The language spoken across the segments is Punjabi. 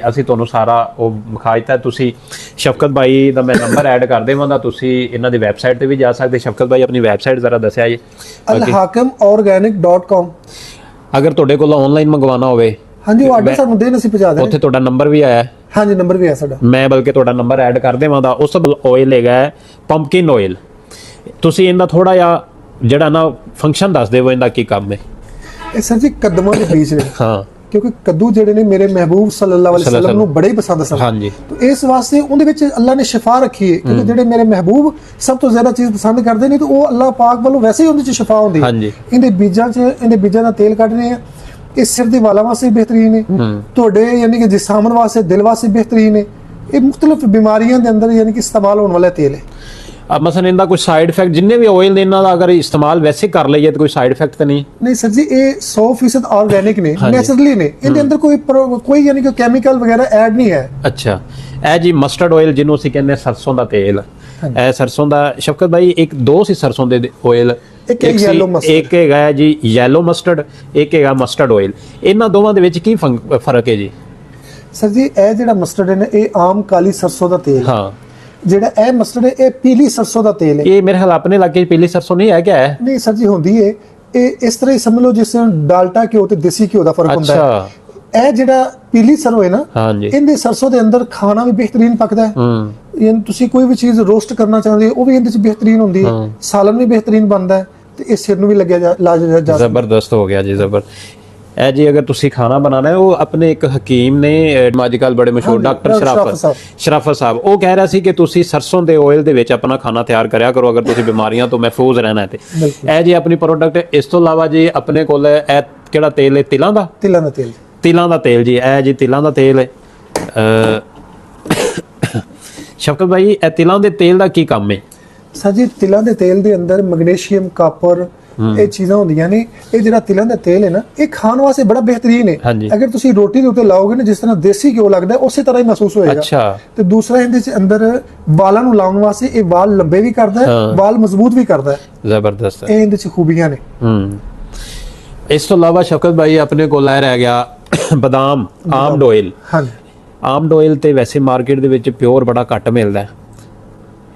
ਅਸੀਂ ਤੁਹਾਨੂੰ ਸਾਰਾ ਉਹ ਵਿਖਾ ਦਿੱਤਾ। ਤੁਸੀਂ ਸ਼ਫਕਤ ਭਾਈ ਦਾ ਮੈਂ ਨੰਬਰ ਐਡ ਕਰ ਦੇਵਾਂਗਾ, ਤੁਸੀਂ ਇਹਨਾਂ ਦੀ ਵੈਬਸਾਈਟ ਤੇ ਵੀ ਜਾ ਸਕਦੇ। ਸ਼ਫਕਤ ਭਾਈ ਆਪਣੀ ਵੈਬਸਾਈਟ ਜ਼ਰਾ ਦੱਸਿਆ ਜੀ। alhakimorganic.com। ਅਗਰ ਤੁਹਾਡੇ ਕੋਲ ਆਨਲਾਈਨ ਮੰਗਵਾਉਣਾ ਹੋਵੇ, ਹਾਂਜੀ ਉਹ ਆਰਡਰ ਸਾਨੂੰ ਦੇਣ, ਅਸੀਂ ਪਹੁੰਚਾ ਦੇਵਾਂਗੇ। ਉੱਥੇ ਤੁਹਾਡਾ ਨੰਬਰ ਵੀ ਆਇਆ? ਹਾਂਜੀ ਨੰਬਰ ਵੀ ਹੈ ਸਾਡਾ। ਮੈਂ ਬਲਕਿ ਤੁਹਾਡਾ ਨੰਬਰ ਐਡ ਕਰ ਦੇਵਾਂਗਾ। ਉਸ ਤੋਂ ਬਾਅਦ ਆਇਲ ਹੈਗਾ ਪੰਪਕਿਨ ਆਇਲ। ਤੁਸੀਂ ਇਹਦਾ ਥੋੜਾ ਜਿਹਾ ਜਿਹੜਾ ਨਾ ਫੰਕਸ਼ਨ ਦੱਸ ਦਿਓ, ਇਹਦਾ ਕੀ ਕੰਮ ਹੈ? ਇਹ ਸਰ ਜੀ ਕਦਮਾਂ ਦੇ ਬੀਜ ਨੇ। ਹਾਂ, ਕਿਉਂਕਿ ਕੱਦੂ ਜਿਹੜੇ ਨੇ ਮੇਰੇ ਮਹਿਬੂਬ ਸੱਲੱਲਾਹੁ ਅਲੈਹਿ ਵਸੱਲਮ ਨੂੰ ਬੜੇ ਹੀ ਪਸੰਦ ਸਨ। ਹਾਂਜੀ, तो इस वास्ते उनके विच अल्लाह ने शिफा रखी है, क्योंकि जेडे मेरे महबूब सब तो ज्यादा चीज पसंद करते नहीं, तो वो अल्लाह पाक वालों वैसे ही उनके शिफा होंदी है। इनके बीजां दा तेल कढने हैं, इस सिर दे वालां वास्ते बेहतरीन है, तोड़े यानी कि जिस्मां वास्ते दिल वास्ते बेहतरीन है। ये मुख्तलिफ बीमारियां दे अंदर यानी कि इस्तेमाल होने वाला तेल है। अब मसलन इनका कोई साइड इफेक्ट जिन्ने भी ऑयल देना अगर इस्तेमाल वैसे कर लीए तो कोई साइड इफेक्ट तो नहीं सर जी, ये 100% ऑर्गेनिक ने, नेचुरली ने। इनके अंदर कोई यानी कि केमिकल वगैरह ऐड नहीं है। अच्छा, ए जी मस्टर्ड ऑयल जिन्हों ਅਸੀਂ ਕਹਿੰਦੇ ਸਰਸੋਂ ਦਾ ਤੇਲ, ਇਹ ਸਰਸੋਂ ਦਾ ਸ਼ਫਕਤ ਭਾਈ ਇੱਕ ਦੋ ਸੀ ਸਰਸੋਂ ਦੇ ਆਇਲ, ਇੱਕ ਹੈਗਾ ਜੀ ਯੈਲੋ ਮਸਟਰਡ, ਇੱਕ ਹੈਗਾ ਮਸਟਰਡ ਆਇਲ। ਇਹਨਾਂ ਦੋਵਾਂ ਦੇ ਵਿੱਚ ਕੀ ਫਰਕ ਹੈ ਜੀ? ਸਰ ਜੀ ਇਹ ਜਿਹੜਾ ਮਸਟਰਡ ਹੈ ਨਾ, ਇਹ ਆਮ ਕਾਲੀ ਸਰਸੋਂ ਦਾ ਤੇਲ। ਹਾਂ, ਜਿਹੜਾ ਇਹ ਮਸਟਰਡ ਹੈ ਇਹ ਪੀਲੀ ਸਰਸੋਂ ਦਾ ਤੇਲ ਹੈ। ਇਹ ਮੇਰੇ ਖਿਆਲ ਆਪਣੇ ਇਲਾਕੇ 'ਚ ਪੀਲੀ ਸਰਸੋਂ ਨਹੀਂ ਹੈ ਕਿਆ ਹੈ? ਨਹੀਂ ਸਰ ਜੀ ਹੁੰਦੀ ਹੈ। ਇਹ ਇਸ ਤਰ੍ਹਾਂ ਹੀ ਸਮਝ ਲਓ ਜਿਸ ਤਰ੍ਹਾਂ ਡਾਲਟਾ ਘਿਓ ਤੇ ਦੇਸੀ ਘਿਓ ਦਾ ਫਰਕ ਹੁੰਦਾ ਹੈ। ਇਹ ਜਿਹੜਾ ਪੀਲੀ ਸਰੋਂ ਹੈ ਨਾ, ਇਹਦੇ ਸਰਸੋਂ ਦੇ ਅੰਦਰ ਖਾਣਾ ਵੀ ਬਿਹਤਰੀਨ ਪੱਕਦਾ ਹੈ। ਯਾਨੀ ਤੁਸੀਂ ਕੋਈ ਵੀ ਚੀਜ਼ ਰੋਸਟ ਕਰਨਾ ਚਾਹੁੰਦੇ ਹੋ ਉਹ ਵੀ ਇਹਦੇ 'ਚ ਬਿਹਤਰੀਨ ਹੁੰਦੀ ਹੈ। ਸਾਲਨ ਵੀ ਬਿਹਤਰੀਨ ਬਣਦਾ ਹੈ ਤੇ ਇਹ ਸਿਰ ਨੂੰ ਵੀ ਲੱਗਿਆ ਜਾ ਜ਼ਬਰਦਸਤ ਹੋ ਗਿਆ ਜੀ, ਜ਼ਬਰ। ਇਹ ਜੀ ਅਗਰ ਤੁਸੀਂ ਖਾਣਾ ਬਣਾਉਣਾ ਹੈ, ਉਹ ਆਪਣੇ ਇੱਕ ਹਕੀਮ ਨੇ ਅੱਜ ਕੱਲ੍ਹ ਬੜੇ ਮਸ਼ਹੂਰ ਡਾਕਟਰ ਸ਼ਰਾਫਤ ਸਾਹਿਬ, ਉਹ ਕਹਿ ਰਿਹਾ ਸੀ ਕਿ ਤੁਸੀਂ ਸਰਸੋਂ ਦੇ ਆਇਲ ਦੇ ਵਿੱਚ ਆਪਣਾ ਖਾਣਾ ਤਿਆਰ ਕਰਿਆ ਕਰੋ ਅਗਰ ਤੁਸੀਂ ਬਿਮਾਰੀਆਂ ਤੋਂ ਮਹਿਫੂਜ਼ ਰਹਿਣਾ ਹੈ। ਤੇ ਇਹ ਜੀ ਆਪਣੀ ਪ੍ਰੋਡਕਟ। ਇਸ ਤੋਂ ਇਲਾਵਾ ਜੀ ਆਪਣੇ ਕੋਲ ਇਹ ਕਿਹੜਾ ਤੇਲ ਹੈ? ਤਿਲਾਂ ਦਾ ਤੇਲ। ਤਿਲਾਂ ਦਾ ਤੇਲ ਜੀ, ਇਹ ਜੀ ਤਿਲਾਂ ਦਾ ਤੇਲ ਹੈ। ਸ਼ਫਕਤ ਭਾਈ ਇਹ ਤਿਲਾਂ ਦੇ ਤੇਲ ਦਾ ਕੀ ਕੰਮ ਹੈ? ਸਰ ਜੀ ਤਿਲਾਂ ਦੇ ਤੇਲ ਦੇ ਅੰਦਰ ਮੈਗਨੀਸ਼ੀਅਮ, ਕਾਪਰ ਇਹ ਚੀਜ਼ਾਂ ਹੁੰਦੀਆਂ ਨੇ। ਇਹ ਜਿਹੜਾ ਤਿਲਾਂ ਦਾ ਤੇਲ ਹੈ ਨਾ, ਇਹ ਖਾਣ ਵਾਸਤੇ ਬੜਾ ਬਿਹਤਰੀਨ ਹੈ। ਅਗਰ ਤੁਸੀਂ ਰੋਟੀ ਦੇ ਉੱਤੇ ਲਾਓਗੇ ਨਾ, ਜਿਸ ਤਰ੍ਹਾਂ ਦੇਸੀ ਘਿਓ ਲੱਗਦਾ ਉਸੇ ਤਰ੍ਹਾਂ ਹੀ ਮਹਿਸੂਸ ਹੋਏਗਾ। ਤੇ ਦੂਸਰਾ ਇਹਦੇ ਚ ਅੰਦਰ ਵਾਲਾਂ ਨੂੰ ਲਾਉਣ ਵਾਸਤੇ ਇਹ ਵਾਲ ਲੰਬੇ ਵੀ ਕਰਦਾ ਹੈ, ਵਾਲ ਮਜ਼ਬੂਤ ਵੀ ਕਰਦਾ ਹੈ। ਜ਼ਬਰਦਸਤ, ਇਹ ਇਹਦੇ ਚ ਖੂਬੀਆਂ ਨੇ। ਇਸ ਤੋਂ ਇਲਾਵਾ ਸ਼ਫਕਤ ਭਾਈ ਆਪਣੇ ਕੋਲ ਇਹ ਰਹਿ ਗਿਆ ਬਦਾਮ ਆਮਡ ਆਇਲ। ਹਾਂਜੀ, ਆਮਡ ਆਇਲ ਤੇ ਵੈਸੇ ਮਾਰਕੀਟ ਦੇ ਵਿੱਚ ਪਿਓਰ ਬੜਾ ਘੱਟ ਮਿਲਦਾ ਹੈ,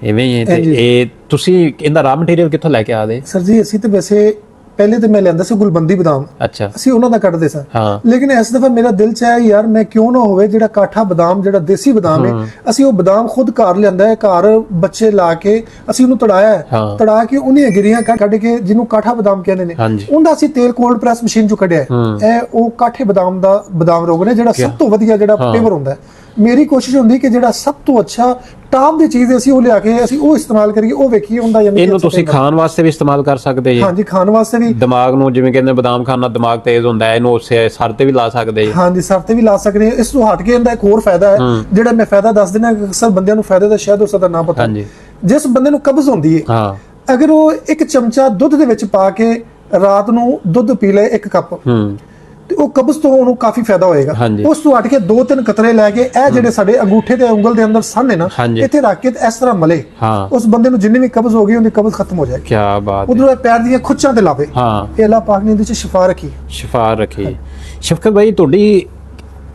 ਇਵੇਂ ਹੀ ਹੈ। ਤੇ ਇਹ ਤੁਸੀਂ ਇਹਦਾ ਰਾ ਮਟੀਰੀਅਲ ਕਿੱਥੋਂ ਲੈ ਕੇ ਆਦੇ? ਸਰ ਜੀ ਅਸੀਂ ਤੇ ਵੈਸੇ ਪਹਿਲੇ ਤੇ ਮੈਂ ਲੈਂਦਾ ਸੀ ਗੁਲਬੰਦੀ ਬਦਾਮ। ਅੱਛਾ, ਅਸੀਂ ਉਹਨਾਂ ਦਾ ਕੱਢਦੇ ਸਾਂ। ਲੇਕਿਨ ਇਸ ਦਫਾ ਮੇਰਾ ਦਿਲ ਚ ਆਇਆ ਯਾਰ ਮੈਂ ਕਿਉਂ ਨਾ ਹੋਵੇ ਜਿਹੜਾ ਕਾਠਾ ਬਦਾਮ, ਜਿਹੜਾ ਦੇਸੀ ਬਦਾਮ ਹੈ, ਅਸੀਂ ਉਹ ਬਦਾਮ ਖੁਦ ਘਰ ਲਿਆਂਦਾ ਹੈ, ਘਰ ਬੱਚੇ ਲਾ ਕੇ ਅਸੀਂ ਉਹਨੂੰ ਤੜਾ ਕੇ ਉਹਨੇ ਗਿਰੀਆਂ ਕੱਢ ਕੇ, ਜਿਹਨੂੰ ਕਾਠਾ ਬਦਾਮ ਕਹਿੰਦੇ ਨੇ, ਉਹਦਾ ਅਸੀਂ ਤੇਲ ਕੋਲਡ ਪ੍ਰੈਸ ਮਸ਼ੀਨ ਚੋਂ ਕੱਢਿਆ। ਇਹ ਉਹ ਕਾਠੇ ਬਦਾਮ ਦਾ ਬਦਾਮ ਰੋਗ ਨੇ, ਜਿਹੜਾ ਸਭ ਤੋਂ ਵਧੀਆ ਜਿਹੜਾ ਪੇਵਰ ਹੁੰਦਾ ਹੈ। ਮੇਰੀ ਕੋਸ਼ਿਸ਼ ਹੁੰਦੀ ਕਿ ਜਿਹੜਾ ਸਭ ਤੋਂ ਅੱਛਾ ਟਾਪ ਦੀ ਚੀਜ਼ ਅਸੀਂ ਉਹ ਲਿਆ ਕੇ ਅਸੀਂ ਉਹ ਇਸਤੇਮਾਲ ਕਰੀਏ, ਉਹ ਵੇਖੀਏ ਹੁੰਦਾ। ਇਹਨੂੰ ਤੁਸੀਂ ਖਾਣ ਵਾਸਤੇ ਵੀ ਇਸਤੇਮਾਲ ਕਰ ਸਕਦੇ ਜੀ? ਹਾਂਜੀ, ਖਾਣ ਵਾਸਤੇ ਵੀ। ਦਿਮਾਗ ਨੂੰ ਜਿਵੇਂ ਕਹਿੰਦੇ ਬਦਾਮ ਖਾਣ ਨਾਲ ਦਿਮਾਗ ਤੇਜ਼ ਹੁੰਦਾ ਹੈ, ਇਹਨੂੰ ਉਸੇ ਸਰ ਤੇ ਵੀ ਲਾ ਸਕਦੇ ਜੀ? ਹਾਂਜੀ, ਸਰ ਤੇ ਵੀ ਲਾ ਸਕਦੇ ਹਾਂ। ਇਸ ਤੋਂ ਹਟ ਕੇ ਇਹਦਾ ਇੱਕ ਹੋਰ ਫਾਇਦਾ ਹੈ, ਜਿਹੜਾ ਮੈਂ ਫਾਇਦਾ ਦੱਸ ਦਿੰਦਾ। ਅਕਸਰ ਬੰਦਿਆਂ ਨੂੰ ਫਾਇਦੇ ਦਾ ਸ਼ਾਇਦ ਉਸ ਦਾ ਨਾ ਪਤਾ। ਜਿਸ ਬੰਦੇ ਨੂੰ ਕਬਜ਼ ਹੁੰਦੀ ਹੈ, ਅਗਰ ਉਹ ਇੱਕ ਚਮਚਾ ਦੁੱਧ ਦੇ ਵਿੱਚ ਪਾ ਕੇ ਰਾਤ ਨੂੰ ਦੁੱਧ ਪੀ ਲਏ 1 ਕੱਪ, ਤੇ ਉਹ ਕਬਜ਼ ਤੋਂ ਉਹਨੂੰ ਕਾਫੀ ਫਾਇਦਾ ਹੋਏਗਾ। ਉਸ ਤੋਂ ਹਟ ਕੇ 2-3 ਕਤਰੇ ਲੈ ਕੇ ਇਹ ਜਿਹੜੇ ਸਾਡੇ ਅੰਗੂਠੇ ਤੇ ਉਂਗਲ ਦੇ ਅੰਦਰ ਸਨ ਨੇ ਨਾ, ਇੱਥੇ ਰੱਖ ਕੇ ਇਸ ਤਰ੍ਹਾਂ ਮਲੇ, ਉਸ ਬੰਦੇ ਨੂੰ ਜਿੰਨੀ ਵੀ ਕਬਜ਼ ਹੋ ਗਈ ਉਹਦੀ ਕਬਜ਼ ਖਤਮ ਹੋ ਜਾਏਗੀ। ਕੀ ਬਾਤ ਹੈ। ਉਧਰੋਂ ਪੈਰ ਦੀਆਂ ਖੁੱਚਾਂ ਤੇ ਲਾਵੇ। ਇਹ ਅੱਲਾਹ ਪਾਕ ਨੇ ਇਹਦੇ ਚ ਸ਼ਿਫਾ ਰੱਖੀ। ਸ਼ਫਕਤ ਭਾਈ ਤੁਹਾਡੀ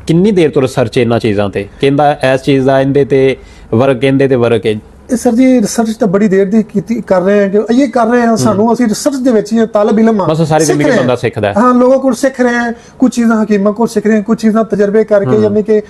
ਕਿੰਨੀ ਦੇਰ ਤੋਂ ਰਿਸਰਚ ਇਹਨਾਂ ਚੀਜ਼ਾਂ ਤੇ? ਕਹਿੰਦਾ ਇਸ ਚੀਜ਼ ਦਾ ਇਹਦੇ ਤੇ ਵਰਕ, ਇਹਦੇ ਤੇ ਵਰਕ ਹੈ। ਸਰ ਜੀ ਰਿਸਰਚ ਤਾਂ ਬੜੀ ਦੇਰ ਦੀ ਕਰ ਰਹੇ ਹਾਂ, ਕਿ ਇਹ ਕਰ ਰਹੇ ਹਾਂ। ਸਾਨੂੰ ਅਸੀਂ ਰਿਸਰਚ ਦੇ ਵਿੱਚ ਤਾਲਿਬ ਇਲਮ ਬਸ ਸਾਰੀ ਜ਼ਿੰਦਗੀ ਬੰਦਾ ਸਿੱਖਦਾ ਹੈ। ਹਾਂ, ਲੋਕਾਂ ਕੋਲ ਸਿੱਖ ਰਹੇ ਹਾਂ, ਕੁਝ ਚੀਜ਼ਾਂ ਹਕੀਮਾਂ ਕੋਲ ਸਿੱਖ ਰਹੇ ਹਾਂ, ਕੁਝ ਚੀਜ਼ਾਂ ਤਜਰਬੇ ਕਰਕੇ, ਯਾਨੀ ਕਿ